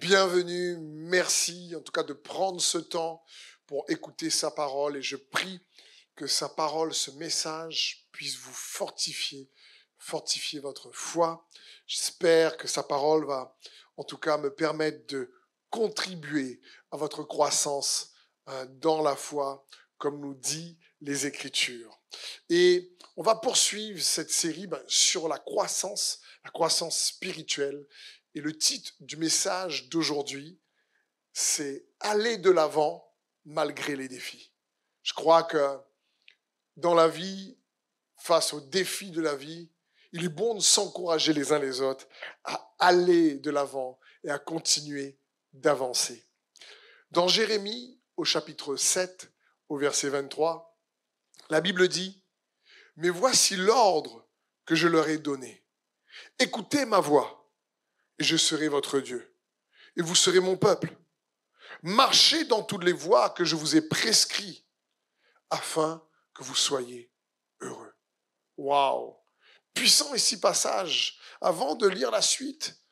Bienvenue, merci en tout cas de prendre ce temps pour écouter sa parole et je prie que sa parole, ce message puisse vous fortifier votre foi. J'espère que sa parole va en tout cas me permettre de contribuer à votre croissance dans la foi, comme nous dit les Écritures. Et on va poursuivre cette série sur la croissance spirituelle. Et le titre du message d'aujourd'hui, c'est « Aller de l'avant malgré les défis ». Je crois que dans la vie, face aux défis de la vie, il est bon de s'encourager les uns les autres à aller de l'avant et à continuer d'avancer. Dans Jérémie, au chapitre 7, au verset 23, la Bible dit « Mais voici l'ordre que je leur ai donné. Écoutez ma voix. Et je serai votre Dieu, et vous serez mon peuple. Marchez dans toutes les voies que je vous ai prescrites, afin que vous soyez heureux. » Waouh! Puissant ici passage. Avant de lire la suite,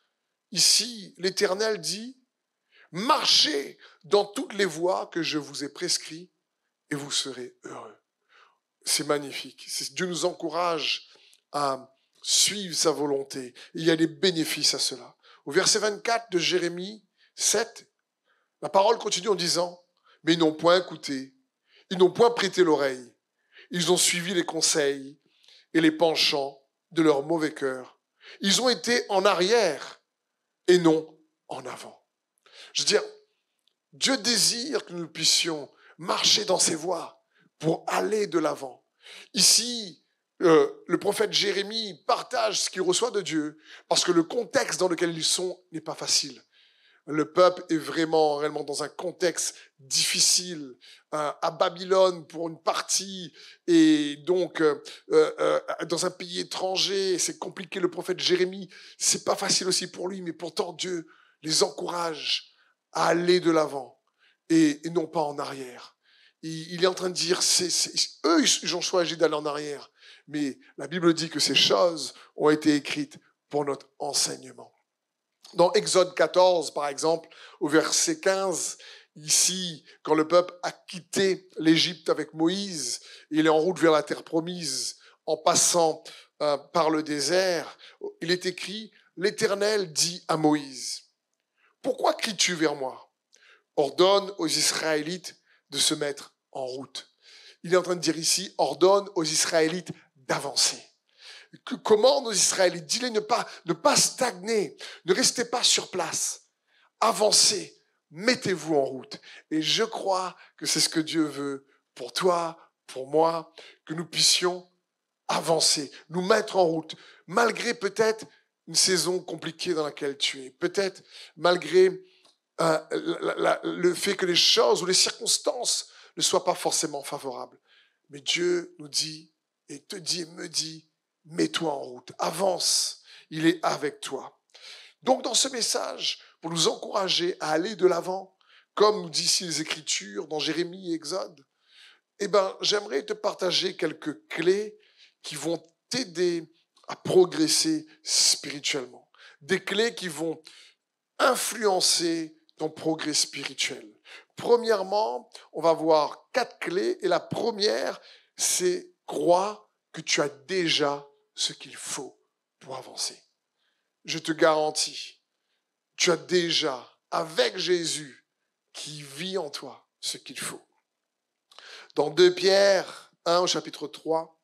ici, l'Éternel dit « Marchez dans toutes les voies que je vous ai prescrites, et vous serez heureux. » C'est magnifique. Dieu nous encourage à suivre sa volonté. Il y a des bénéfices à cela. Au verset 24 de Jérémie 7, la parole continue en disant « Mais ils n'ont point écouté, ils n'ont point prêté l'oreille, ils ont suivi les conseils et les penchants de leur mauvais cœur. Ils ont été en arrière et non en avant. » Je veux dire, Dieu désire que nous puissions marcher dans ses voies pour aller de l'avant. Ici, le prophète Jérémie partage ce qu'il reçoit de Dieu parce que le contexte dans lequel ils sont n'est pas facile. Le peuple est réellement dans un contexte difficile, à Babylone pour une partie, et donc dans un pays étranger, c'est compliqué. Le prophète Jérémie, c'est pas facile aussi pour lui, mais pourtant Dieu les encourage à aller de l'avant et non pas en arrière. Il est en train de dire, eux, ils ont choisi d'aller en arrière. Mais la Bible dit que ces choses ont été écrites pour notre enseignement. Dans Exode 14, par exemple, au verset 15, ici, quand le peuple a quitté l'Égypte avec Moïse, il est en route vers la terre promise, en passant par le désert, il est écrit « L'Éternel dit à Moïse, « Pourquoi cries-tu vers moi ? Ordonne aux Israélites de se mettre en route. » Il est en train de dire ici « Ordonne aux Israélites d'avancer. » Commande aux Israélites, dis-les ne pas stagner, ne restez pas sur place, avancez, mettez-vous en route. Et je crois que c'est ce que Dieu veut pour toi, pour moi, que nous puissions avancer, nous mettre en route, malgré peut-être une saison compliquée dans laquelle tu es, peut-être malgré le fait que les choses ou les circonstances ne soient pas forcément favorables. Mais Dieu nous dit, et te dit, et me dit, mets-toi en route, avance, il est avec toi. Donc dans ce message, pour nous encourager à aller de l'avant, comme nous dit ici les Écritures dans Jérémie et Exode, j'aimerais te partager quelques clés qui vont t'aider à progresser spirituellement. Des clés qui vont influencer ton progrès spirituel. Premièrement, on va voir 4 clés et la première, c'est crois que tu as déjà ce qu'il faut pour avancer. Je te garantis, tu as déjà, avec Jésus, qui vit en toi, ce qu'il faut. Dans 2 Pierre 1 au chapitre 3,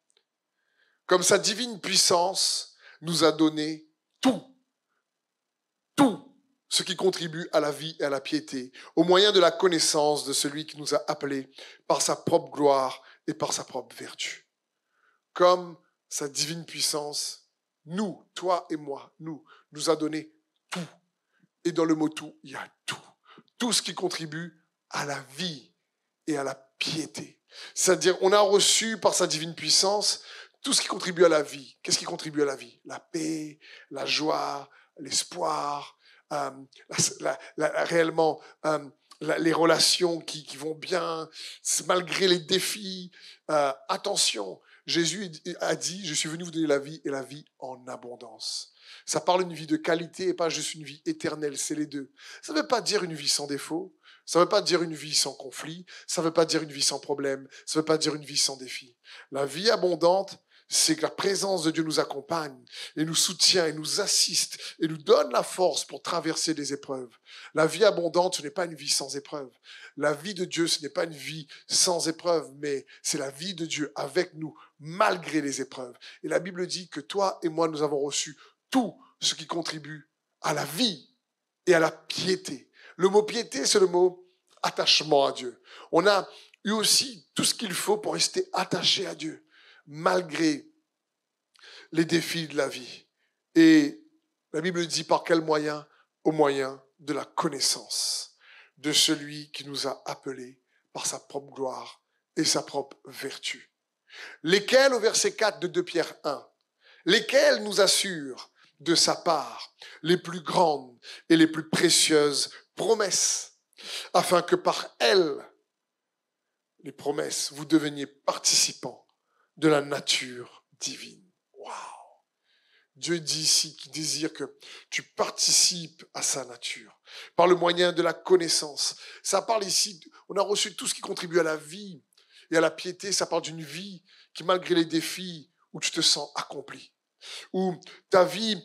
comme sa divine puissance nous a donné tout ce qui contribue à la vie et à la piété, au moyen de la connaissance de celui qui nous a appelés par sa propre gloire et par sa propre vertu. Comme sa divine puissance, nous, toi et moi, nous a donné tout. Et dans le mot tout, il y a tout. Tout ce qui contribue à la vie et à la piété. C'est-à-dire, on a reçu par sa divine puissance tout ce qui contribue à la vie. Qu'est-ce qui contribue à la vie ? La paix, la joie, l'espoir, réellement les relations qui vont bien, malgré les défis. Attention, Jésus a dit, je suis venu vous donner la vie et la vie en abondance. Ça parle d'une vie de qualité et pas juste une vie éternelle, c'est les deux. Ça ne veut pas dire une vie sans défaut, ça ne veut pas dire une vie sans conflit, ça ne veut pas dire une vie sans problème, ça ne veut pas dire une vie sans défi. La vie abondante, c'est que la présence de Dieu nous accompagne et nous soutient et nous assiste et nous donne la force pour traverser des épreuves. La vie abondante, ce n'est pas une vie sans épreuve. La vie de Dieu, ce n'est pas une vie sans épreuve, mais c'est la vie de Dieu avec nous, malgré les épreuves. Et la Bible dit que toi et moi, nous avons reçu tout ce qui contribue à la vie et à la piété. Le mot piété, c'est le mot attachement à Dieu. On a eu aussi tout ce qu'il faut pour rester attaché à Dieu, malgré les défis de la vie. Et la Bible dit par quel moyen? Au moyen de la connaissance de celui qui nous a appelés par sa propre gloire et sa propre vertu. Lesquels, au verset 4 de 2 Pierre 1, lesquels nous assurent de sa part les plus grandes et les plus précieuses promesses, afin que par elles, les promesses, vous deveniez participants de la nature divine. Waouh! Dieu dit ici qu'il désire que tu participes à sa nature par le moyen de la connaissance. Ça parle ici, on a reçu tout ce qui contribue à la vie et à la piété. Ça parle d'une vie qui, malgré les défis, où tu te sens accompli, où ta vie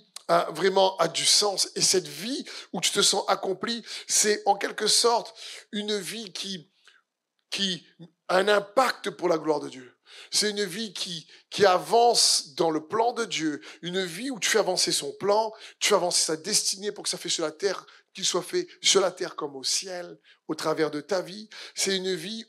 vraiment a du sens. Et cette vie où tu te sens accompli, c'est en quelque sorte une vie qui a un impact pour la gloire de Dieu. C'est une vie qui avance dans le plan de Dieu, une vie où tu fais avancer son plan, tu fais avancer sa destinée pour que ça fait sur la terre, qu'il soit fait sur la terre comme au ciel, au travers de ta vie. C'est une vie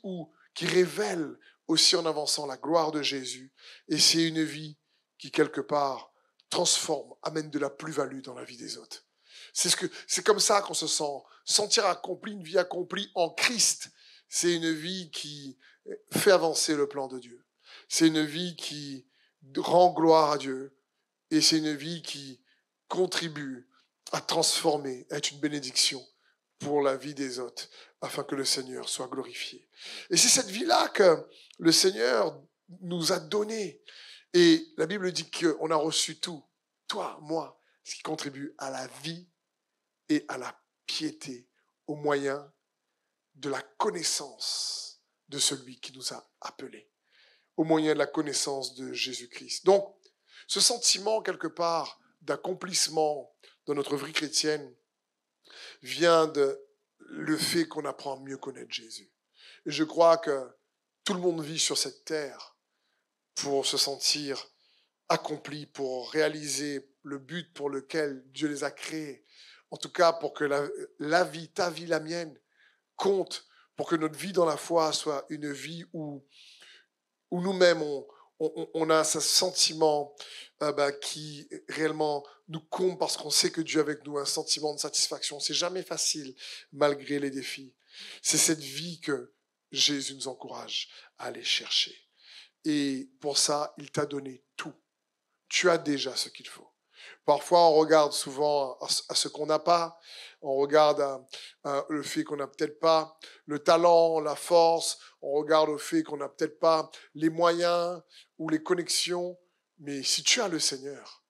qui révèle aussi en avançant la gloire de Jésus. Et c'est une vie qui, quelque part, transforme, amène de la plus-value dans la vie des autres. C'est comme ça qu'on se sent. Sentir accompli, une vie accomplie en Christ, c'est une vie qui fait avancer le plan de Dieu. C'est une vie qui rend gloire à Dieu. Et c'est une vie qui contribue à transformer, à être une bénédiction pour la vie des autres, afin que le Seigneur soit glorifié. Et c'est cette vie-là que le Seigneur nous a donnée. Et la Bible dit qu'on a reçu tout, toi, moi, ce qui contribue à la vie et à la piété, au moyen de la connaissance de celui qui nous a appelés, au moyen de la connaissance de Jésus-Christ. Donc, ce sentiment, quelque part, d'accomplissement dans notre vie chrétienne vient de le fait qu'on apprend à mieux connaître Jésus. Et je crois que tout le monde vit sur cette terre pour se sentir accompli, pour réaliser le but pour lequel Dieu les a créés. En tout cas, pour que la vie, ta vie, la mienne, compte, pour que notre vie dans la foi soit une vie où nous-mêmes, on a ce sentiment qui réellement nous comble parce qu'on sait que Dieu est avec nous, un sentiment de satisfaction. C'est jamais facile, malgré les défis. C'est cette vie que Jésus nous encourage à aller chercher. Et pour ça, il t'a donné tout. Tu as déjà ce qu'il faut. Parfois, on regarde souvent à ce qu'on n'a pas. On regarde le fait qu'on n'a peut-être pas le talent, la force. On regarde au fait qu'on n'a peut-être pas les moyens ou les connexions. Mais si tu as le Seigneur,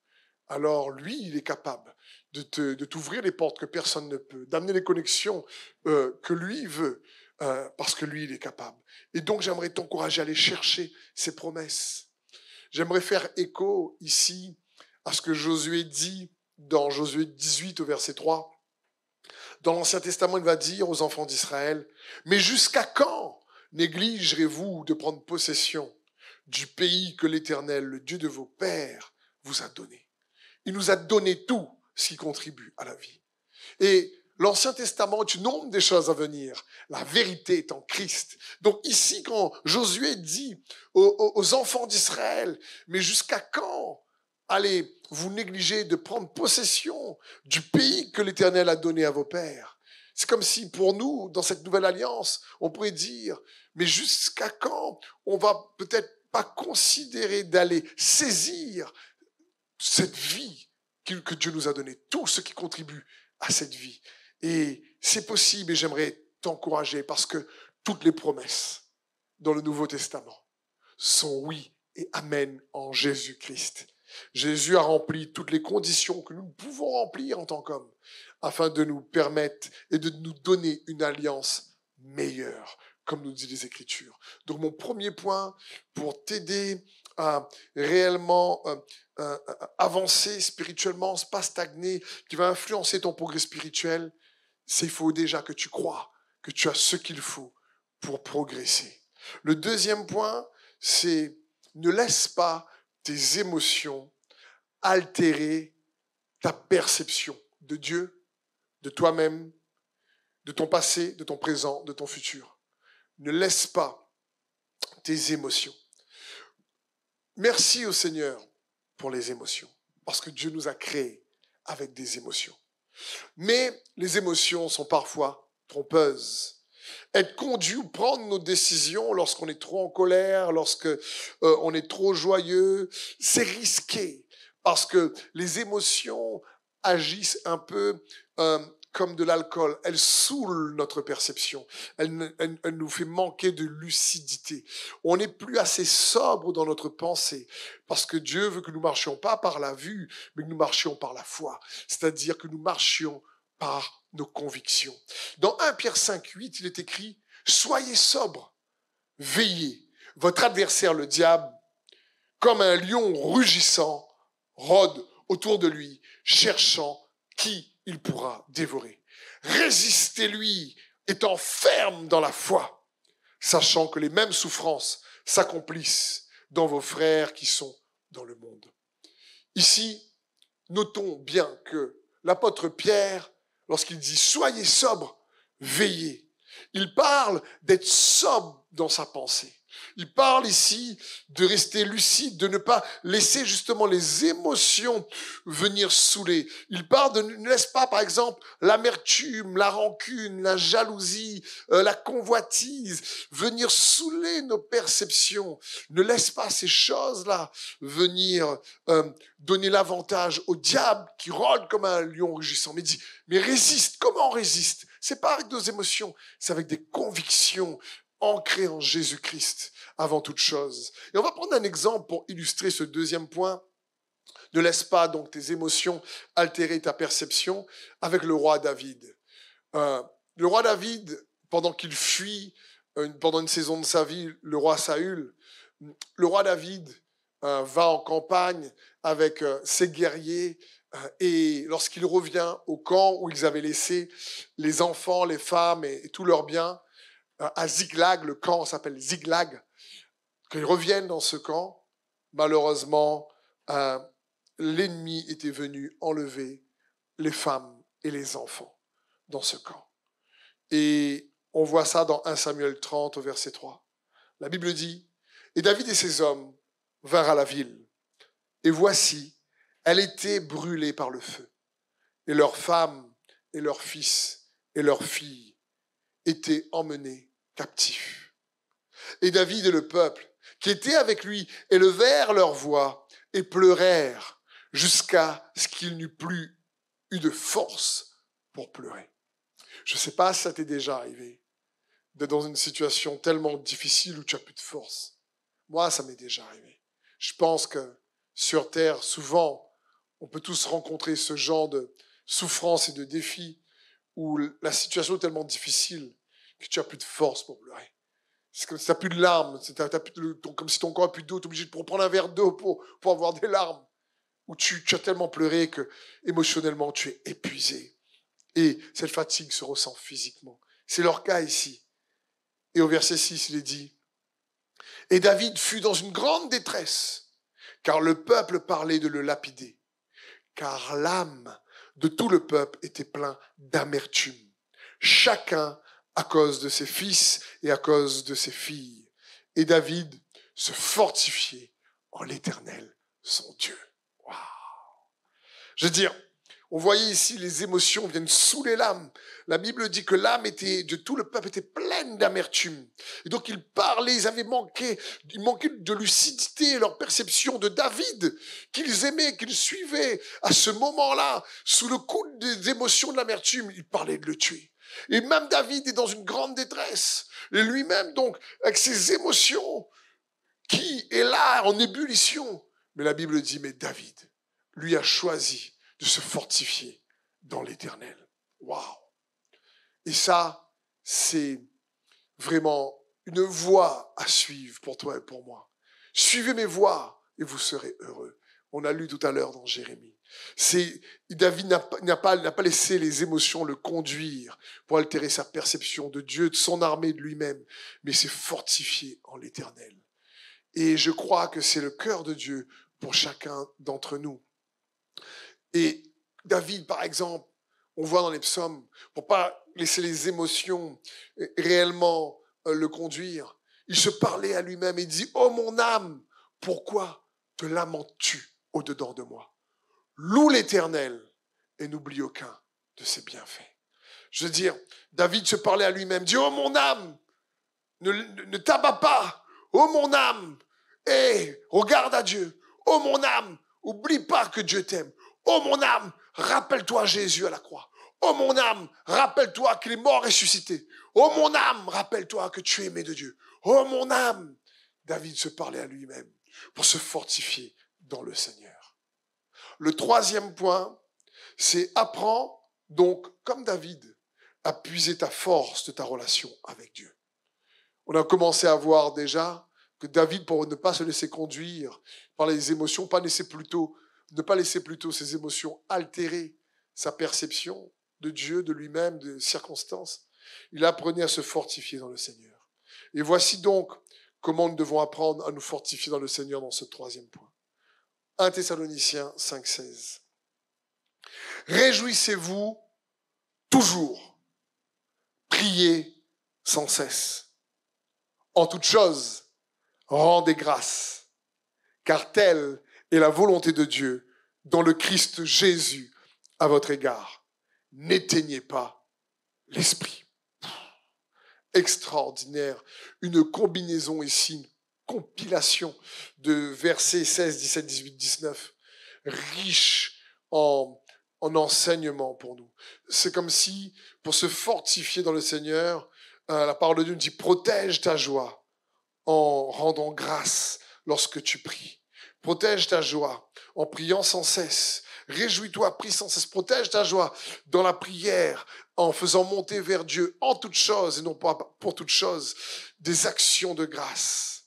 alors lui, il est capable de t'ouvrir les portes que personne ne peut, d'amener les connexions que lui veut, parce que lui, il est capable. Et donc, j'aimerais t'encourager à aller chercher ses promesses. J'aimerais faire écho ici à ce que Josué dit dans Josué 18 au verset 3. Dans l'Ancien Testament, il va dire aux enfants d'Israël, « Mais jusqu'à quand négligerez-vous de prendre possession du pays que l'Éternel, le Dieu de vos pères, vous a donné ?» Il nous a donné tout ce qui contribue à la vie. Et l'Ancien Testament est une ombre des choses à venir. La vérité est en Christ. Donc ici, quand Josué dit aux enfants d'Israël, « Mais jusqu'à quand allez vous négliger de prendre possession du pays que l'Éternel a donné à vos pères ?» C'est comme si pour nous, dans cette nouvelle alliance, on pourrait dire, mais jusqu'à quand on va peut-être pas considérer d'aller saisir cette vie que Dieu nous a donnée, tout ce qui contribue à cette vie. Et c'est possible et j'aimerais t'encourager parce que toutes les promesses dans le Nouveau Testament sont oui et amen en Jésus-Christ. Jésus a rempli toutes les conditions que nous pouvons remplir en tant qu'hommes afin de nous permettre et de nous donner une alliance meilleure, comme nous dit les Écritures. Donc mon premier point pour t'aider à réellement avancer spirituellement, pas stagner, qui va influencer ton progrès spirituel, c'est qu'il faut déjà que tu crois que tu as ce qu'il faut pour progresser. Le deuxième point, c'est ne laisse pas tes émotions altérer ta perception de Dieu, de toi-même, de ton passé, de ton présent, de ton futur. Ne laisse pas tes émotions. Merci au Seigneur pour les émotions, parce que Dieu nous a créés avec des émotions. Mais les émotions sont parfois trompeuses. Être conduit ou prendre nos décisions lorsqu'on est trop en colère, lorsque on est trop joyeux, c'est risqué parce que les émotions agissent un peu comme de l'alcool. Elles saoulent notre perception. Elles nous fait manquer de lucidité. On n'est plus assez sobre dans notre pensée parce que Dieu veut que nous marchions pas par la vue, mais que nous marchions par la foi. C'est-à-dire que nous marchions par nos convictions. Dans 1 Pierre 5:8, il est écrit « Soyez sobres, veillez. Votre adversaire, le diable, comme un lion rugissant, rôde autour de lui, cherchant qui il pourra dévorer. Résistez-lui, étant ferme dans la foi, sachant que les mêmes souffrances s'accomplissent dans vos frères qui sont dans le monde. » Ici, notons bien que l'apôtre Pierre, lorsqu'il dit « Soyez sobres, veillez », il parle d'être sobre dans sa pensée. Il parle ici de rester lucide, de ne pas laisser justement les émotions venir saouler. Il parle de ne laisse pas, par exemple, l'amertume, la rancune, la jalousie, la convoitise venir saouler nos perceptions. Ne laisse pas ces choses-là venir donner l'avantage au diable qui rôde comme un lion rugissant. Mais dit, mais résiste. Comment on résiste? C'est pas avec nos émotions, c'est avec des convictions ancrées en Jésus-Christ avant toute chose. Et on va prendre un exemple pour illustrer ce deuxième point. Ne laisse pas donc tes émotions altérer ta perception avec le roi David. Le roi David, pendant qu'il fuit, pendant une saison de sa vie, le roi Saül, le roi David va en campagne avec ses guerriers et lorsqu'il revient au camp où ils avaient laissé les enfants, les femmes et tous leurs biens, à Ziklag, le camp s'appelle Ziklag, quand ils reviennent dans ce camp, malheureusement, l'ennemi était venu enlever les femmes et les enfants dans ce camp. Et on voit ça dans 1 Samuel 30 au verset 3. La Bible dit, « Et David et ses hommes vinrent à la ville, et voici, elle était brûlée par le feu, et leurs femmes et leurs fils et leurs filles étaient emmenés captifs. Et David et le peuple qui étaient avec lui élevèrent leur voix et pleurèrent jusqu'à ce qu'il n'eût plus eu de force pour pleurer. » Je ne sais pas si ça t'est déjà arrivé d'être dans une situation tellement difficile où tu n'as plus de force. Moi, ça m'est déjà arrivé. Je pense que sur Terre, souvent, on peut tous rencontrer ce genre de souffrance et de défis où la situation est tellement difficile que tu n'as plus de force pour pleurer. C'est comme si tu n'as plus de larmes, comme si ton corps n'a plus d'eau, tu es obligé de prendre un verre d'eau pour avoir des larmes. Où tu as tellement pleuré que émotionnellement tu es épuisé. Et cette fatigue se ressent physiquement. C'est leur cas ici. Et au verset 6, il est dit, « Et David fut dans une grande détresse, car le peuple parlait de le lapider. Car l'âme de tout le peuple était plein d'amertume, chacun à cause de ses fils et à cause de ses filles. Et David se fortifiait en l'Éternel, son Dieu. » Waouh! Je veux dire, on voyait ici les émotions viennent saouler l'âme. La Bible dit que l'âme de tout le peuple était pleine d'amertume. Et donc ils parlaient, ils manquaient de lucidité, leur perception de David, qu'ils aimaient, qu'ils suivaient. À ce moment-là, sous le coup des émotions de l'amertume, ils parlaient de le tuer. Et même David est dans une grande détresse. Et lui-même, donc, avec ses émotions, qui est là en ébullition. Mais la Bible dit, mais David, lui a choisi de se fortifier dans l'Éternel. Waouh! Et ça, c'est vraiment une voie à suivre pour toi et pour moi. Suivez mes voies et vous serez heureux. On a lu tout à l'heure dans Jérémie. David n'a pas laissé les émotions le conduire pour altérer sa perception de Dieu, de son armée, de lui-même, mais s'est fortifié en l'Éternel. Et je crois que c'est le cœur de Dieu pour chacun d'entre nous. Et David, par exemple, on voit dans les psaumes, pour pas laisser les émotions réellement le conduire, il se parlait à lui-même et dit « Oh mon âme, pourquoi te lamentes-tu au-dedans de moi ? Loue l'Éternel et n'oublie aucun de ses bienfaits. » Je veux dire, David se parlait à lui-même, dit « Oh mon âme, ne t'abats pas. Oh mon âme, regarde à Dieu. Oh mon âme, oublie pas que Dieu t'aime. Oh mon âme, rappelle-toi Jésus à la croix. Oh mon âme, rappelle-toi qu'il est mort et ressuscité. Oh mon âme, rappelle-toi que tu es aimé de Dieu. Oh mon âme. » David se parlait à lui-même pour se fortifier dans le Seigneur. Le troisième point, c'est apprends donc, comme David, à puiser ta force de ta relation avec Dieu. On a commencé à voir déjà que David, pour ne pas se laisser conduire par les émotions, ne pas laisser plutôt ses émotions altérer sa perception de Dieu, de lui-même, des circonstances, il apprenait à se fortifier dans le Seigneur. Et voici donc comment nous devons apprendre à nous fortifier dans le Seigneur dans ce troisième point. 1 Thessaloniciens 5,16. Réjouissez-vous toujours, priez sans cesse. En toute chose, rendez grâce, car telle est la volonté de Dieu dans le Christ Jésus à votre égard. N'éteignez pas l'esprit. Extraordinaire, une combinaison ici, une compilation de versets 16, 17, 18, 19, riche en enseignement pour nous. C'est comme si, pour se fortifier dans le Seigneur, la parole de Dieu nous dit « Protège ta joie en rendant grâce lorsque tu pries. Protège ta joie en priant sans cesse. Réjouis-toi, prie sans cesse. Protège ta joie dans la prière en faisant monter vers Dieu en toutes choses, et non pas pour toutes choses, des actions de grâce.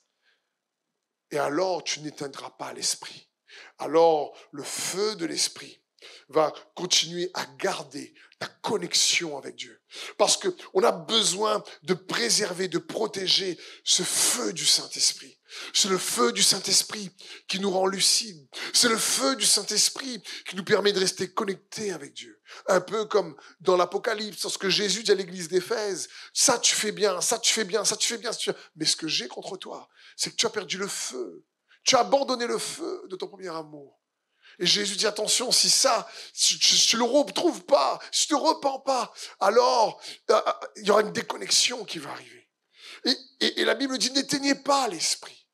Et alors, tu n'éteindras pas l'esprit. Alors, le feu de l'esprit va continuer à garder ta connexion avec Dieu. Parce qu'on a besoin de préserver, de protéger ce feu du Saint-Esprit. C'est le feu du Saint-Esprit qui nous rend lucides. C'est le feu du Saint-Esprit qui nous permet de rester connectés avec Dieu. Un peu comme dans l'Apocalypse, lorsque Jésus dit à l'église d'Éphèse, ça tu fais bien, ça tu fais bien, ça tu fais bien. Mais ce que j'ai contre toi, c'est que tu as perdu le feu. Tu as abandonné le feu de ton premier amour. Et Jésus dit, attention, si tu le retrouves pas, si tu ne te repens pas, alors il y aura une déconnexion qui va arriver. Et la Bible dit, n'éteignez pas l'esprit.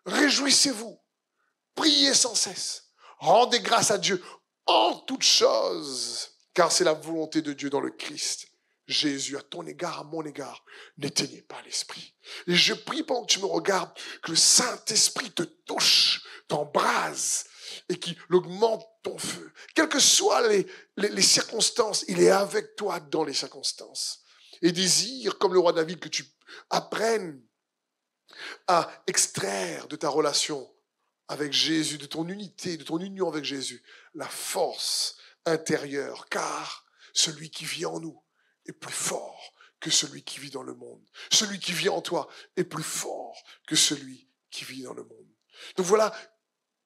Réjouissez-vous. Priez sans cesse. Rendez grâce à Dieu en toutes choses, car c'est la volonté de Dieu dans le Christ. Jésus, à ton égard, à mon égard, n'éteignez pas l'esprit. Et je prie pendant que tu me regardes, que le Saint-Esprit te touche, t'embrase, et qu'il augmente ton feu. Quelles que soient les circonstances, il est avec toi dans les circonstances. Et désire, comme le roi David, que tu apprennes à extraire de ta relation avec Jésus, de ton unité, de ton union avec Jésus, la force intérieure, car celui qui vit en nous est plus fort que celui qui vit dans le monde. Celui qui vit en toi est plus fort que celui qui vit dans le monde. Donc voilà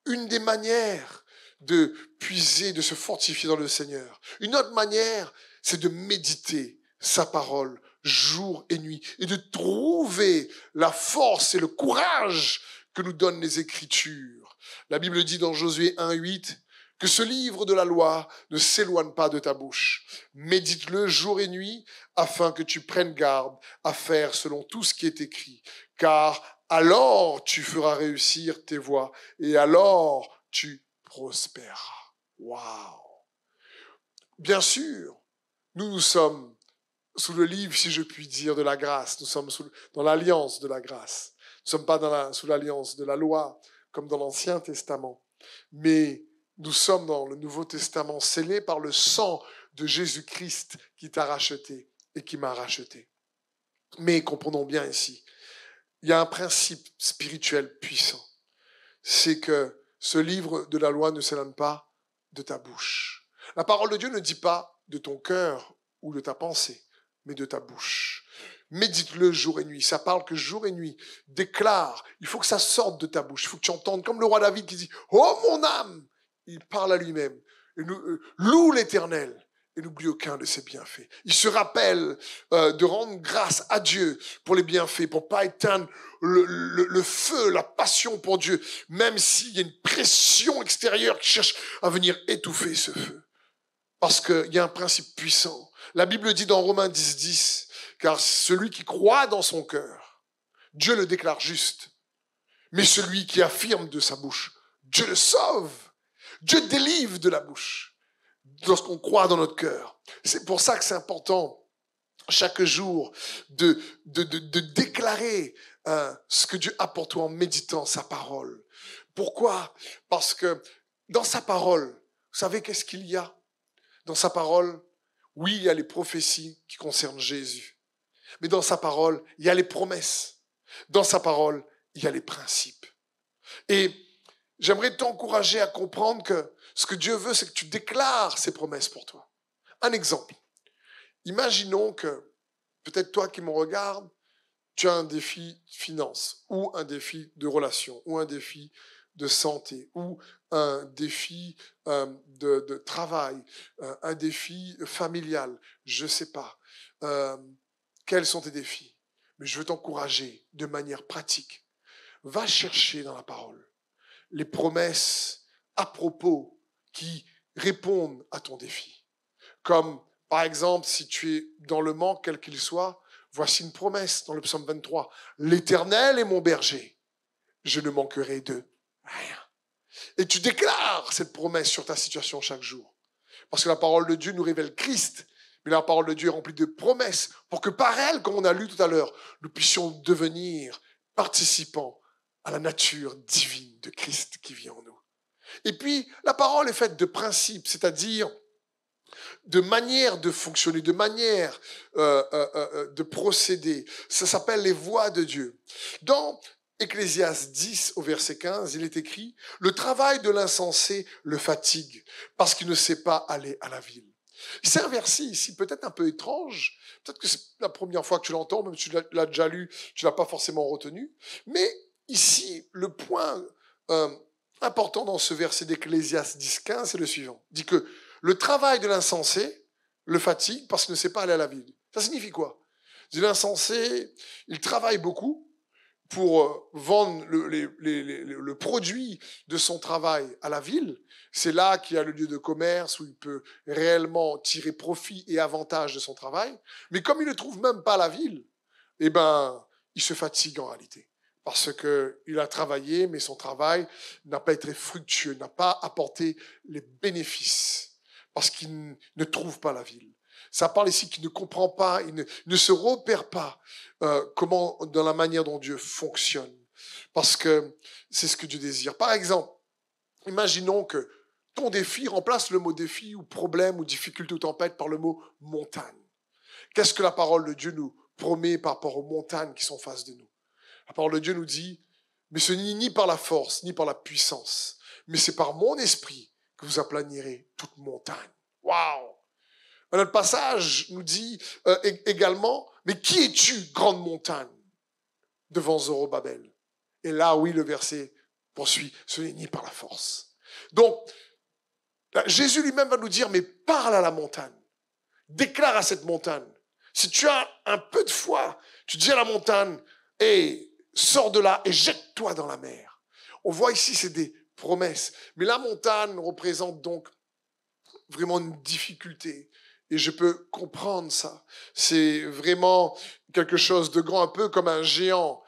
une des manières de puiser, de se fortifier dans le Seigneur. Une autre manière, c'est de méditer sa parole jour et nuit et de trouver la force et le courage que nous donnent les Écritures. La Bible dit dans Josué 1,8 que ce livre de la loi ne s'éloigne pas de ta bouche. Médite-le jour et nuit afin que tu prennes garde à faire selon tout ce qui est écrit. Car alors tu feras réussir tes voies et alors tu prospéreras. Waouh! Bien sûr, nous sommes sous le livre, si je puis dire, de la grâce. Nous sommes dans l'alliance de la grâce. Nous sommes pas sous l'alliance de la loi, comme dans l'Ancien Testament, mais nous sommes dans le Nouveau Testament, scellés par le sang de Jésus-Christ qui t'a racheté et qui m'a racheté. Mais comprenons bien ici, il y a un principe spirituel puissant. C'est que ce livre de la loi ne s'éloigne pas de ta bouche. La parole de Dieu ne dit pas de ton cœur ou de ta pensée, mais de ta bouche. Médite-le jour et nuit. Ça parle que jour et nuit. Déclare. Il faut que ça sorte de ta bouche. Il faut que tu entendes comme le roi David qui dit « Oh mon âme !» Il parle à lui-même. Loue l'Éternel et n'oublie aucun de ses bienfaits. Il se rappelle de rendre grâce à Dieu pour les bienfaits, pour pas éteindre le feu, la passion pour Dieu, même s'il y a une pression extérieure qui cherche à venir étouffer ce feu. Parce qu'il y a un principe puissant. La Bible dit dans Romains 10, car celui qui croit dans son cœur, Dieu le déclare juste. Mais celui qui affirme de sa bouche, Dieu le sauve. Dieu délivre de la bouche lorsqu'on croit dans notre cœur. C'est pour ça que c'est important chaque jour de déclarer ce que Dieu a pour toi en méditant sa parole. Pourquoi ? Parce que dans sa parole, vous savez qu'est-ce qu'il y a ? Dans sa parole, oui, il y a les prophéties qui concernent Jésus. Mais dans sa parole, il y a les promesses. Dans sa parole, il y a les principes. Et j'aimerais t'encourager à comprendre que ce que Dieu veut, c'est que tu déclares ses promesses pour toi. Un exemple. Imaginons que, peut-être toi qui me regardes, tu as un défi de finance, ou un défi de relation, ou un défi de santé, ou un défi de travail, un défi familial, je ne sais pas. Quels sont tes défis ? Mais je veux t'encourager de manière pratique. Va chercher dans la parole les promesses à propos qui répondent à ton défi. Comme, par exemple, si tu es dans le manque, quel qu'il soit, voici une promesse dans le psaume 23. « L'Éternel est mon berger, je ne manquerai de rien. » Et tu déclares cette promesse sur ta situation chaque jour. Parce que la parole de Dieu nous révèle Christ, mais la parole de Dieu est remplie de promesses pour que par elle, comme on a lu tout à l'heure, nous puissions devenir participants à la nature divine de Christ qui vit en nous. Et puis, la parole est faite de principes, c'est-à-dire de manière de fonctionner, de manière de procéder. Ça s'appelle les voies de Dieu. Dans Ecclésiaste 10 au verset 15, il est écrit « Le travail de l'insensé le fatigue parce qu'il ne sait pas aller à la ville. » C'est un verset ici peut-être un peu étrange, peut-être que c'est la première fois que tu l'entends, même si tu l'as déjà lu, tu ne l'as pas forcément retenu, mais ici, le point important dans ce verset d'Ecclésiaste 10-15, c'est le suivant. Il dit que le travail de l'insensé le fatigue parce qu'il ne sait pas aller à la ville. Ça signifie quoi ? L'insensé, il travaille beaucoup pour vendre le produit de son travail à la ville. C'est là qu'il y a le lieu de commerce où il peut réellement tirer profit et avantage de son travail. Mais comme il ne trouve même pas la ville, eh ben, il se fatigue en réalité. Parce qu'il a travaillé, mais son travail n'a pas été fructueux, n'a pas apporté les bénéfices, parce qu'il ne trouve pas la ville. Ça parle ici qu'il ne comprend pas, il ne se repère pas comment, dans la manière dont Dieu fonctionne, parce que c'est ce que Dieu désire. Par exemple, imaginons que ton défi remplace le mot défi ou problème ou difficulté ou tempête par le mot montagne. Qu'est-ce que la parole de Dieu nous promet par rapport aux montagnes qui sont en face de nous ? La parole de Dieu nous dit, mais ce n'est ni par la force, ni par la puissance, mais c'est par mon esprit que vous aplanirez toute montagne. Waouh! Un autre passage nous dit également, mais qui es-tu, grande montagne, devant Zorobabel? Et là, oui, le verset poursuit, ce n'est ni par la force. Donc, là, Jésus lui-même va nous dire, mais parle à la montagne, déclare à cette montagne. Si tu as un peu de foi, tu dis à la montagne, hey, sors de là et jette-toi dans la mer. On voit ici, c'est des promesses. Mais la montagne représente donc vraiment une difficulté. Et je peux comprendre ça. C'est vraiment quelque chose de grand, un peu comme un géant,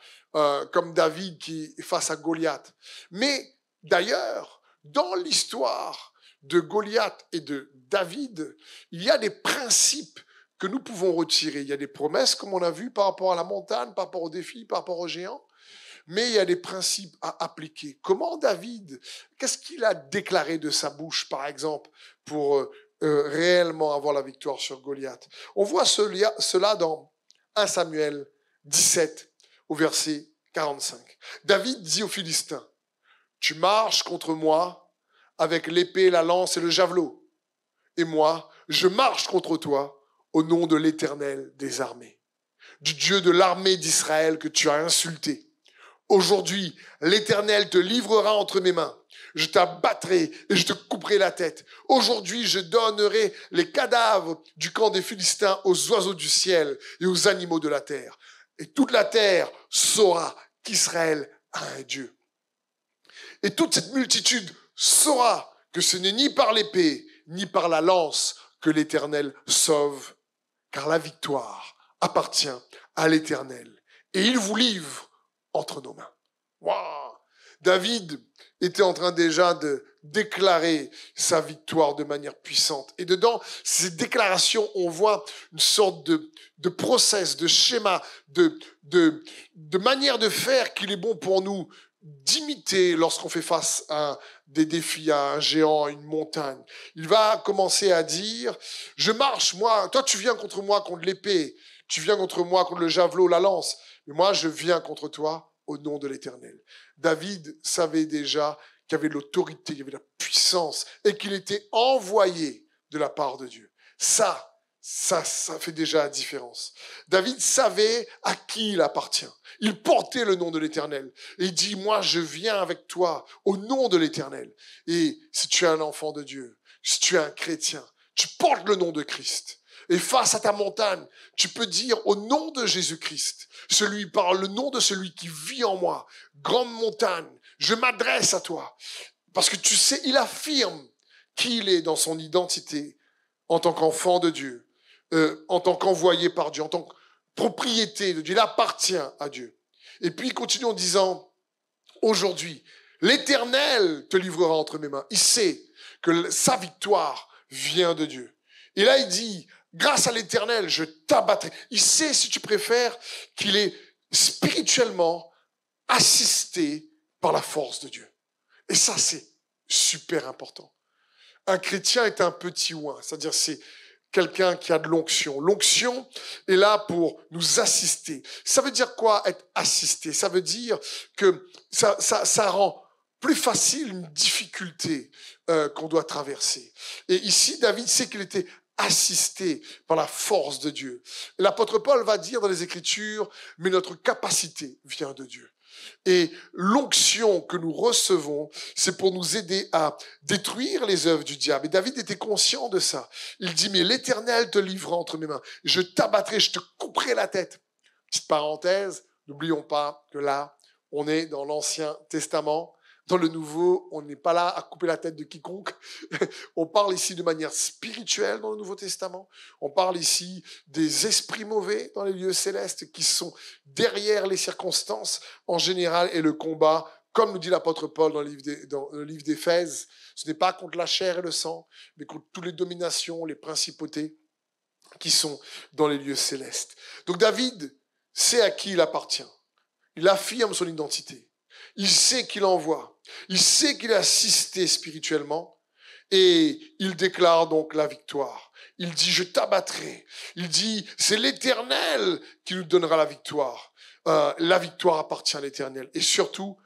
comme David qui est face à Goliath. Mais d'ailleurs, dans l'histoire de Goliath et de David, il y a des principes que nous pouvons retirer. Il y a des promesses, comme on a vu, par rapport à la montagne, par rapport aux défis, par rapport aux géants. mais il y a des principes à appliquer. Comment David, qu'est-ce qu'il a déclaré de sa bouche, par exemple, pour réellement avoir la victoire sur Goliath? On voit cela dans 1 Samuel 17, au verset 45. David dit aux Philistins, « Tu marches contre moi avec l'épée, la lance et le javelot. Et moi, je marche contre toi au nom de l'Éternel des armées, du Dieu de l'armée d'Israël que tu as insulté. Aujourd'hui, l'Éternel te livrera entre mes mains. Je t'abattrai et je te couperai la tête. Aujourd'hui, je donnerai les cadavres du camp des Philistins aux oiseaux du ciel et aux animaux de la terre. Et toute la terre saura qu'Israël a un Dieu. Et toute cette multitude saura que ce n'est ni par l'épée, ni par la lance que l'Éternel sauve, car la victoire appartient à l'Éternel. Et il vous livre entre nos mains. Waouh! David était en train déjà de déclarer sa victoire de manière puissante. Et dedans, ces déclarations, on voit une sorte de process, de schéma, de manière de faire qu'il est bon pour nous d'imiter lorsqu'on fait face à des défis, à un géant, à une montagne. Il va commencer à dire, je marche, moi, toi tu viens contre moi contre l'épée, tu viens contre moi contre le javelot, la lance, mais moi je viens contre toi au nom de l'Éternel. David savait déjà qu'il y avait de l'autorité, qu'il y avait de la puissance et qu'il était envoyé de la part de Dieu. Ça fait déjà la différence. David savait à qui il appartient. Il portait le nom de l'Éternel. Et il dit, moi, je viens avec toi au nom de l'Éternel. Et si tu es un enfant de Dieu, si tu es un chrétien, tu portes le nom de Christ. Et face à ta montagne, tu peux dire au nom de Jésus-Christ, par le nom de celui qui vit en moi, grande montagne, je m'adresse à toi. Parce que tu sais, il affirme qui il est dans son identité en tant qu'enfant de Dieu. En tant qu'envoyé par Dieu, en tant que propriété de Dieu. Il appartient à Dieu. Et puis il continue en disant, aujourd'hui, l'Éternel te livrera entre mes mains. Il sait que sa victoire vient de Dieu. Et là il dit, grâce à l'Éternel, je t'abattrai. Il sait, si tu préfères, qu'il est spirituellement assisté par la force de Dieu. Et ça, c'est super important. Un chrétien est un petit oin, c'est-à-dire c'est quelqu'un qui a de l'onction. L'onction est là pour nous assister. Ça veut dire quoi, être assisté? Ça veut dire que ça rend plus facile une difficulté qu'on doit traverser. Et ici, David sait qu'il était assisté par la force de Dieu. L'apôtre Paul va dire dans les Écritures, mais notre capacité vient de Dieu. Et l'onction que nous recevons, c'est pour nous aider à détruire les œuvres du diable. Et David était conscient de ça. Il dit, mais l'Éternel te livrera entre mes mains. Je t'abattrai, je te couperai la tête. Petite parenthèse, n'oublions pas que là, on est dans l'Ancien Testament. Dans le Nouveau, on n'est pas là à couper la tête de quiconque. On parle ici de manière spirituelle dans le Nouveau Testament. On parle ici des esprits mauvais dans les lieux célestes qui sont derrière les circonstances en général et le combat, comme nous dit l'apôtre Paul dans le livre d'Éphèse. Ce n'est pas contre la chair et le sang, mais contre toutes les dominations, les principautés qui sont dans les lieux célestes. Donc David sait à qui il appartient. Il affirme son identité. Il sait qu'il envoie. Il sait qu'il est assisté spirituellement et il déclare donc la victoire. Il dit, je t'abattrai. Il dit, c'est l'Éternel qui nous donnera la victoire. La victoire appartient à l'Éternel. Et surtout,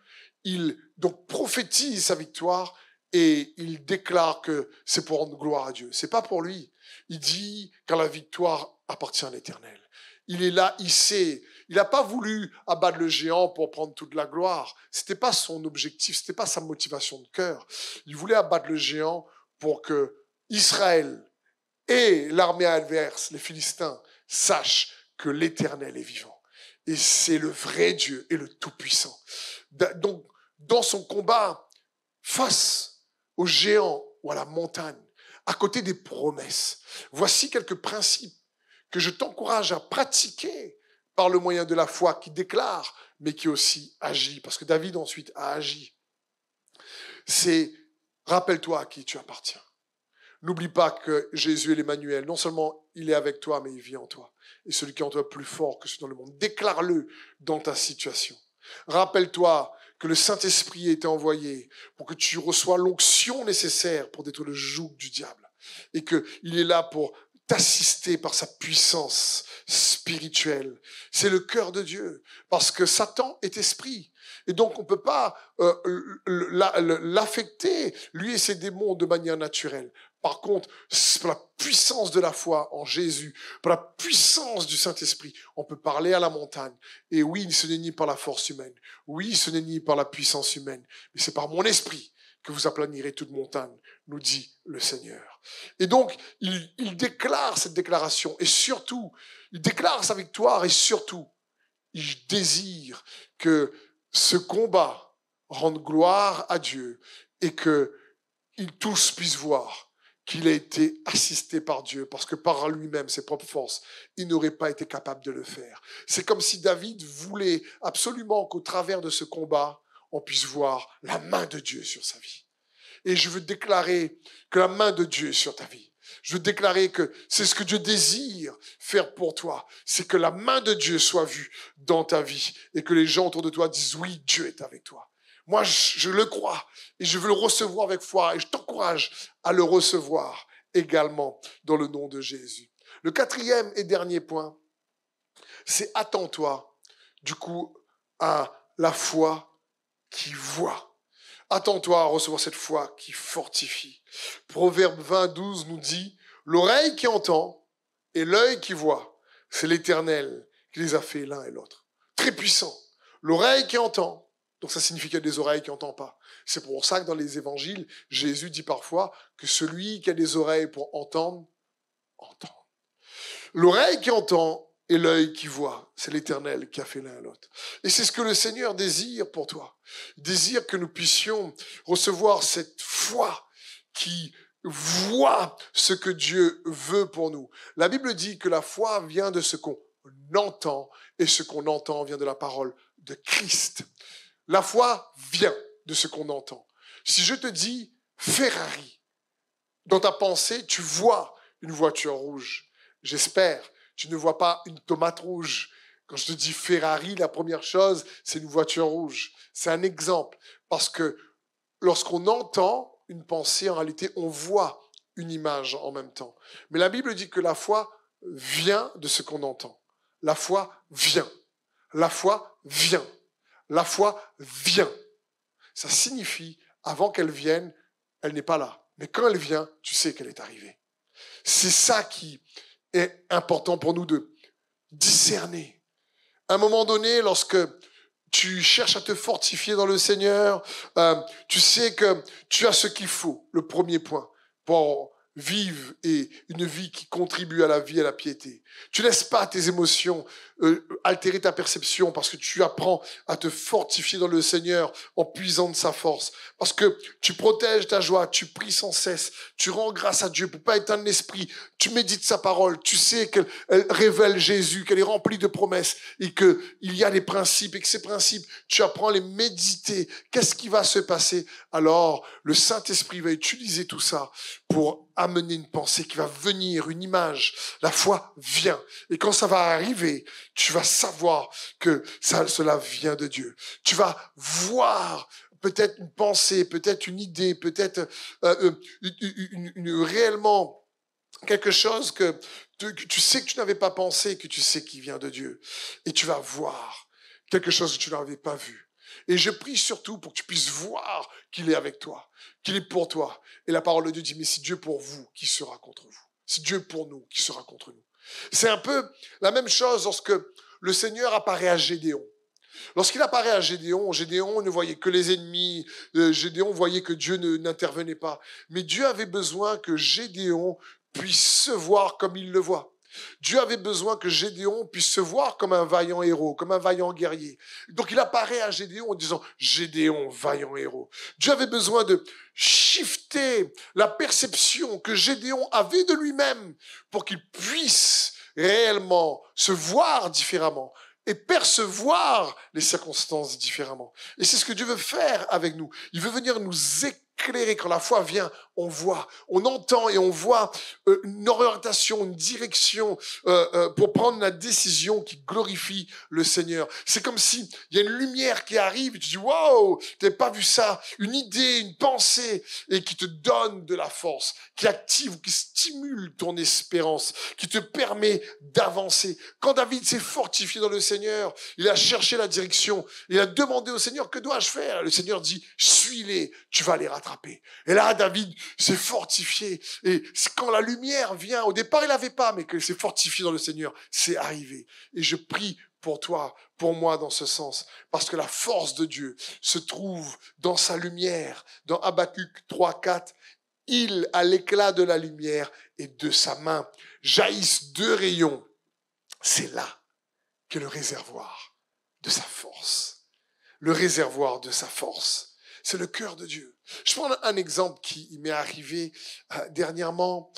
il donc prophétise sa victoire et il déclare que c'est pour rendre gloire à Dieu. C'est pas pour lui. Il dit, car la victoire appartient à l'Éternel. Il est là, il sait. Il n'a pas voulu abattre le géant pour prendre toute la gloire. C'était pas son objectif, c'était pas sa motivation de cœur. Il voulait abattre le géant pour que Israël et l'armée adverse, les Philistins, sachent que l'Éternel est vivant. Et c'est le vrai Dieu et le Tout-Puissant. Donc, dans son combat, face au géant ou à la montagne, à côté des promesses, voici quelques principes que je t'encourage à pratiquer par le moyen de la foi qui déclare, mais qui aussi agit. Parce que David ensuite a agi. C'est, rappelle-toi à qui tu appartiens. N'oublie pas que Jésus est l'Emmanuel. Non seulement il est avec toi, mais il vit en toi. Et celui qui est en toi est plus fort que celui dans le monde. Déclare-le dans ta situation. Rappelle-toi que le Saint-Esprit a été envoyé pour que tu reçois l'onction nécessaire pour détruire le joug du diable. Et qu'il est là pour t'assister par sa puissance spirituelle. C'est le cœur de Dieu, parce que Satan est esprit. Et donc on ne peut pas l'affecter, lui et ses démons, de manière naturelle. Par contre, par la puissance de la foi en Jésus, par la puissance du Saint-Esprit, on peut parler à la montagne. Et oui, ce n'est ni par la force humaine. Oui, ce n'est ni par la puissance humaine. Mais c'est par mon esprit que vous aplanirez toute montagne, nous dit le Seigneur. Et donc, il déclare cette déclaration. Et surtout, il déclare sa victoire. Et surtout, il désire que ce combat rende gloire à Dieu et que tous puissent voir qu'il a été assisté par Dieu, parce que par lui-même, ses propres forces, il n'aurait pas été capable de le faire. C'est comme si David voulait absolument qu'au travers de ce combat, on puisse voir la main de Dieu sur sa vie. Et je veux déclarer que la main de Dieu est sur ta vie. Je veux déclarer que c'est ce que Dieu désire faire pour toi. C'est que la main de Dieu soit vue dans ta vie et que les gens autour de toi disent « Oui, Dieu est avec toi ». Moi, je le crois et je veux le recevoir avec foi et je t'encourage à le recevoir également dans le nom de Jésus. Le quatrième et dernier point, c'est attends-toi du coup à la foi qui voit. Attends-toi à recevoir cette foi qui fortifie. Proverbe 20:12 nous dit « L'oreille qui entend et l'œil qui voit, c'est l'Éternel qui les a fait l'un et l'autre. » Très puissant. L'oreille qui entend. Donc ça signifie qu'il y a des oreilles qui n'entendent pas. C'est pour ça que dans les évangiles, Jésus dit parfois que celui qui a des oreilles pour entendre, entend. L'oreille qui entend et l'œil qui voit, c'est l'Éternel qui a fait l'un à l'autre. Et c'est ce que le Seigneur désire pour toi. Il désire que nous puissions recevoir cette foi qui voit ce que Dieu veut pour nous. La Bible dit que la foi vient de ce qu'on entend et ce qu'on entend vient de la parole de Christ. La foi vient de ce qu'on entend. Si je te dis Ferrari, dans ta pensée, tu vois une voiture rouge. J'espère, tu ne vois pas une tomate rouge. Quand je te dis Ferrari, la première chose, c'est une voiture rouge. C'est un exemple. Parce que lorsqu'on entend une pensée, en réalité, on voit une image en même temps. Mais la Bible dit que la foi vient de ce qu'on entend. La foi vient. La foi vient. La foi vient. Ça signifie, avant qu'elle vienne, elle n'est pas là. Mais quand elle vient, tu sais qu'elle est arrivée. C'est ça qui est important pour nous de discerner. À un moment donné, lorsque tu cherches à te fortifier dans le Seigneur, tu sais que tu as ce qu'il faut, le premier point, pour vivre et une vie qui contribue à la vie et à la piété. Tu ne laisses pas tes émotions altérer ta perception parce que tu apprends à te fortifier dans le Seigneur en puisant de sa force. Parce que tu protèges ta joie, tu pries sans cesse, tu rends grâce à Dieu pour pas éteindre l'esprit, tu médites sa parole, tu sais qu'elle révèle Jésus, qu'elle est remplie de promesses et qu'il y a des principes et que ces principes, tu apprends à les méditer. Qu'est-ce qui va se passer? Alors, le Saint-Esprit va utiliser tout ça pour amener une pensée qui va venir, une image. La foi vient. Et quand ça va arriver, tu vas savoir que cela vient de Dieu. Tu vas voir peut-être une pensée, peut-être une idée, peut-être réellement quelque chose que tu sais que tu n'avais pas pensé, que tu sais qui vient de Dieu. Et tu vas voir quelque chose que tu n'avais pas vu. Et je prie surtout pour que tu puisses voir qu'il est avec toi, qu'il est pour toi. Et la parole de Dieu dit, mais si Dieu est pour vous, qui sera contre vous? Si Dieu est pour nous, qui sera contre nous? C'est un peu la même chose lorsque le Seigneur apparaît à Gédéon. Lorsqu'il apparaît à Gédéon, Gédéon ne voyait que les ennemis, Gédéon voyait que Dieu n'intervenait pas. Mais Dieu avait besoin que Gédéon puisse se voir comme il le voit. Dieu avait besoin que Gédéon puisse se voir comme un vaillant héros, comme un vaillant guerrier. Donc il apparaît à Gédéon en disant « Gédéon, vaillant héros ». Dieu avait besoin de shifter la perception que Gédéon avait de lui-même pour qu'il puisse réellement se voir différemment et percevoir les circonstances différemment. Et c'est ce que Dieu veut faire avec nous. Il veut venir nous éclairer. Quand la foi vient, on voit, on entend et on voit une orientation, une direction pour prendre la décision qui glorifie le Seigneur. C'est comme si il y a une lumière qui arrive et tu dis waouh, tu n'avais pas vu ça, une idée, une pensée et qui te donne de la force, qui active, qui stimule ton espérance, qui te permet d'avancer. Quand David s'est fortifié dans le Seigneur, il a cherché la direction, il a demandé au Seigneur, que dois-je faire? Le Seigneur dit, suis-les, tu vas les rattraper. Et là, David s'est fortifié. Et quand la lumière vient, au départ, il n'avait pas, mais qu'il s'est fortifié dans le Seigneur, c'est arrivé. Et je prie pour toi, pour moi dans ce sens, parce que la force de Dieu se trouve dans sa lumière. Dans Habakkuk 3:4, il, à l'éclat de la lumière et de sa main, jaillissent deux rayons. C'est là qu'est le réservoir de sa force. Le réservoir de sa force, c'est le cœur de Dieu. Je prends un exemple qui m'est arrivé dernièrement.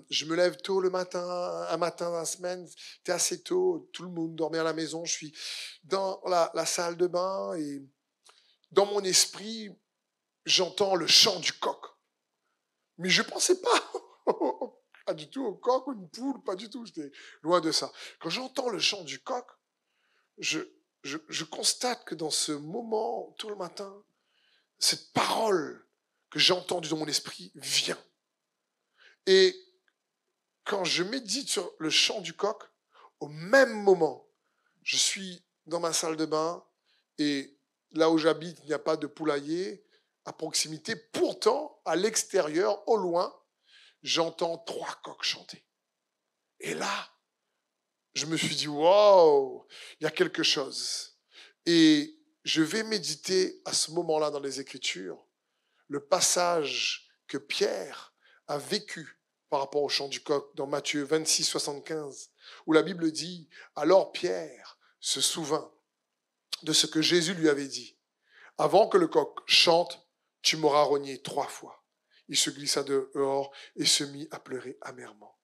Je me lève tôt le matin, un matin dans la semaine, c'était assez tôt, tout le monde dormait à la maison. Je suis dans la salle de bain et dans mon esprit, j'entends le chant du coq. Mais je ne pensais pas du tout au coq ou une poule, pas du tout, j'étais loin de ça. Quand j'entends le chant du coq, je constate que dans ce moment, tout le matin, cette parole que j'ai entendue dans mon esprit vient. Et quand je médite sur le chant du coq, au même moment, je suis dans ma salle de bain et là où j'habite, il n'y a pas de poulailler à proximité. Pourtant, à l'extérieur, au loin, j'entends 3 coqs chanter. Et là, je me suis dit, waouh, il y a quelque chose. Et je vais méditer à ce moment-là dans les Écritures le passage que Pierre a vécu par rapport au chant du coq dans Matthieu 26, 75, où la Bible dit, alors Pierre se souvint de ce que Jésus lui avait dit. Avant que le coq chante, tu m'auras renié 3 fois. Il se glissa dehors et se mit à pleurer amèrement.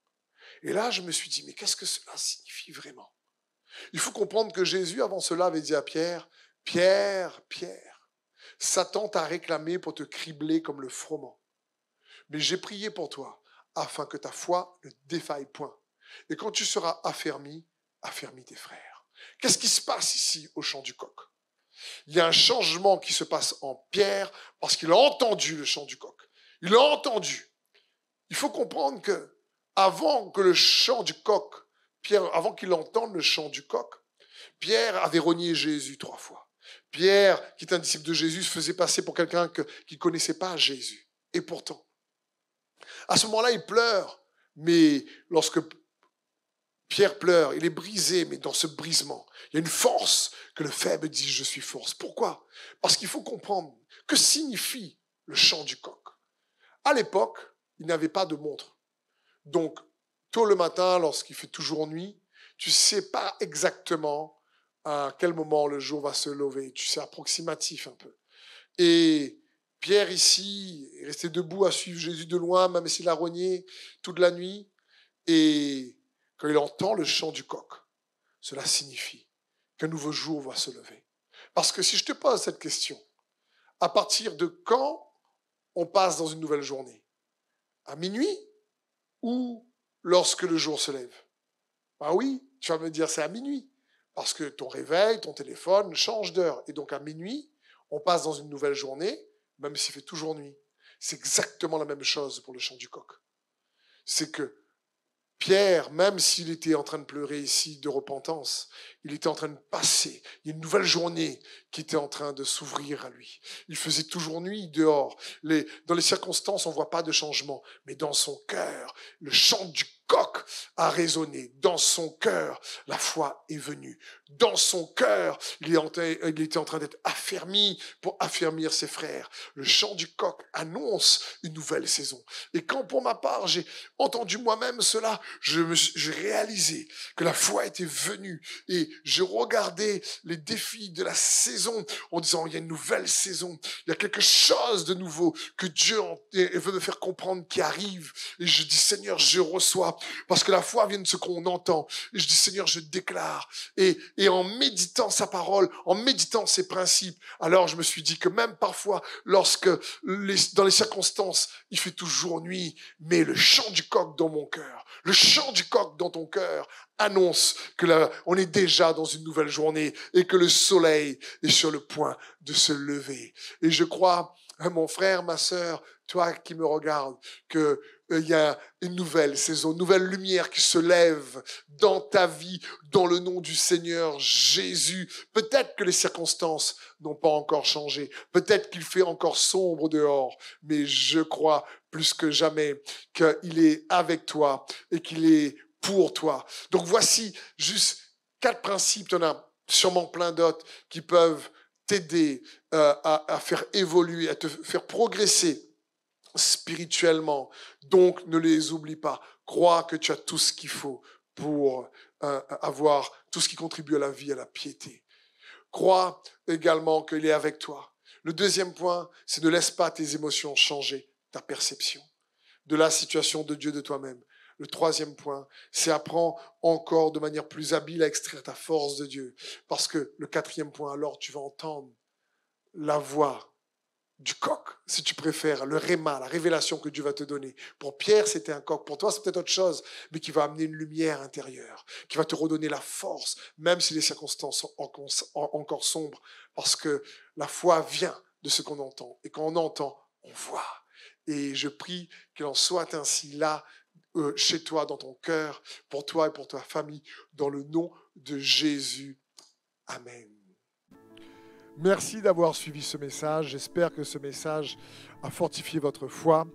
Et là, je me suis dit, mais qu'est-ce que cela signifie vraiment? Il faut comprendre que Jésus, avant cela, avait dit à Pierre, Pierre, Pierre, Satan t'a réclamé pour te cribler comme le froment. Mais j'ai prié pour toi, afin que ta foi ne défaille point. Et quand tu seras affermi, affermis tes frères. Qu'est-ce qui se passe ici au chant du coq? Il y a un changement qui se passe en Pierre parce qu'il a entendu le chant du coq. Il a entendu. Il faut comprendre que avant que le chant du coq, Pierre, avant qu'il entende le chant du coq, Pierre avait renié Jésus 3 fois. Pierre, qui est un disciple de Jésus, se faisait passer pour quelqu'un qui ne connaissait pas Jésus. Et pourtant, à ce moment-là, il pleure. Mais lorsque Pierre pleure, il est brisé, mais dans ce brisement, il y a une force que le faible dit « je suis force ». Pourquoi? Parce qu'il faut comprendre que signifie le chant du coq. À l'époque, il n'avait pas de montre. Donc, tôt le matin, lorsqu'il fait toujours nuit, tu ne sais pas exactement à quel moment le jour va se lever. Tu sais, approximatif un peu. Et Pierre, ici, est resté debout à suivre Jésus de loin, même s'il a rogné toute la nuit. Et quand il entend le chant du coq, cela signifie qu'un nouveau jour va se lever. Parce que si je te pose cette question, à partir de quand on passe dans une nouvelle journée? À minuit ou lorsque le jour se lève? Ah oui, tu vas me dire c'est à minuit. Parce que ton réveil, ton téléphone change d'heure. Et donc à minuit, on passe dans une nouvelle journée, même s'il fait toujours nuit. C'est exactement la même chose pour le chant du coq. C'est que Pierre, même s'il était en train de pleurer ici de repentance, il était en train de passer. Il y a une nouvelle journée qui était en train de s'ouvrir à lui. Il faisait toujours nuit dehors. Dans les circonstances, on ne voit pas de changement. Mais dans son cœur, le chant du coq a résonné. Dans son cœur, la foi est venue. Dans son cœur, il était en train d'être affermi pour affermir ses frères. Le chant du coq annonce une nouvelle saison. Et quand pour ma part, j'ai entendu moi-même cela, je réalisais que la foi était venue et je regardais les défis de la saison en disant il y a une nouvelle saison, il y a quelque chose de nouveau que Dieu veut me faire comprendre qui arrive. Et je dis Seigneur, je reçois Parce que la foi vient de ce qu'on entend. Et je dis, Seigneur, je déclare. Et en méditant sa parole, en méditant ses principes, alors je me suis dit que même parfois, lorsque dans les circonstances, il fait toujours nuit, mais le chant du coq dans mon cœur, le chant du coq dans ton cœur annonce que là, on est déjà dans une nouvelle journée et que le soleil est sur le point de se lever. Et je crois, mon frère, ma sœur, toi qui me regardes, que il y a une nouvelle saison, une nouvelle lumière qui se lève dans ta vie, dans le nom du Seigneur Jésus. Peut-être que les circonstances n'ont pas encore changé. Peut-être qu'il fait encore sombre dehors. Mais je crois plus que jamais qu'il est avec toi et qu'il est pour toi. Donc voici juste 4 principes. Tu en as sûrement plein d'autres qui peuvent t'aider à faire évoluer, à te faire progresser spirituellement. Donc, ne les oublie pas. Crois que tu as tout ce qu'il faut pour avoir tout ce qui contribue à la vie, à la piété. Crois également qu'il est avec toi. Le deuxième point, c'est ne laisse pas tes émotions changer ta perception de la situation de Dieu, de toi-même. Le troisième point, c'est apprends encore de manière plus habile à extraire ta force de Dieu. Parce que le quatrième point, alors tu vas entendre la voix du coq, si tu préfères, le réma, la révélation que Dieu va te donner. Pour Pierre, c'était un coq. Pour toi, c'est peut-être autre chose, mais qui va amener une lumière intérieure, qui va te redonner la force, même si les circonstances sont encore sombres, parce que la foi vient de ce qu'on entend. Et quand on entend, on voit. Et je prie qu'il en soit ainsi là, chez toi, dans ton cœur, pour toi et pour ta famille, dans le nom de Jésus. Amen. Merci d'avoir suivi ce message. J'espère que ce message a fortifié votre foi.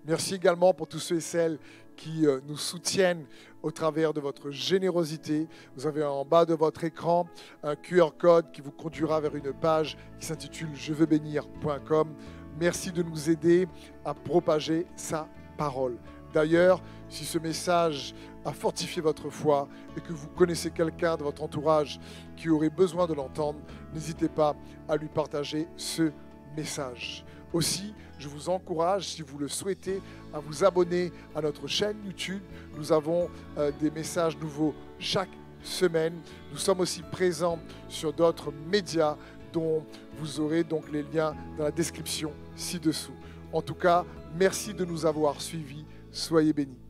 Merci également pour tous ceux et celles qui nous soutiennent au travers de votre générosité. Vous avez en bas de votre écran un QR code qui vous conduira vers une page qui s'intitule jeveuxbénir.com. Merci de nous aider à propager sa parole. D'ailleurs, si ce message a fortifié votre foi et que vous connaissez quelqu'un de votre entourage qui aurait besoin de l'entendre, n'hésitez pas à lui partager ce message. Aussi, je vous encourage, si vous le souhaitez, à vous abonner à notre chaîne YouTube. Nous avons des messages nouveaux chaque semaine. Nous sommes aussi présents sur d'autres médias dont vous aurez donc les liens dans la description ci-dessous. En tout cas, merci de nous avoir suivis. Soyez bénis.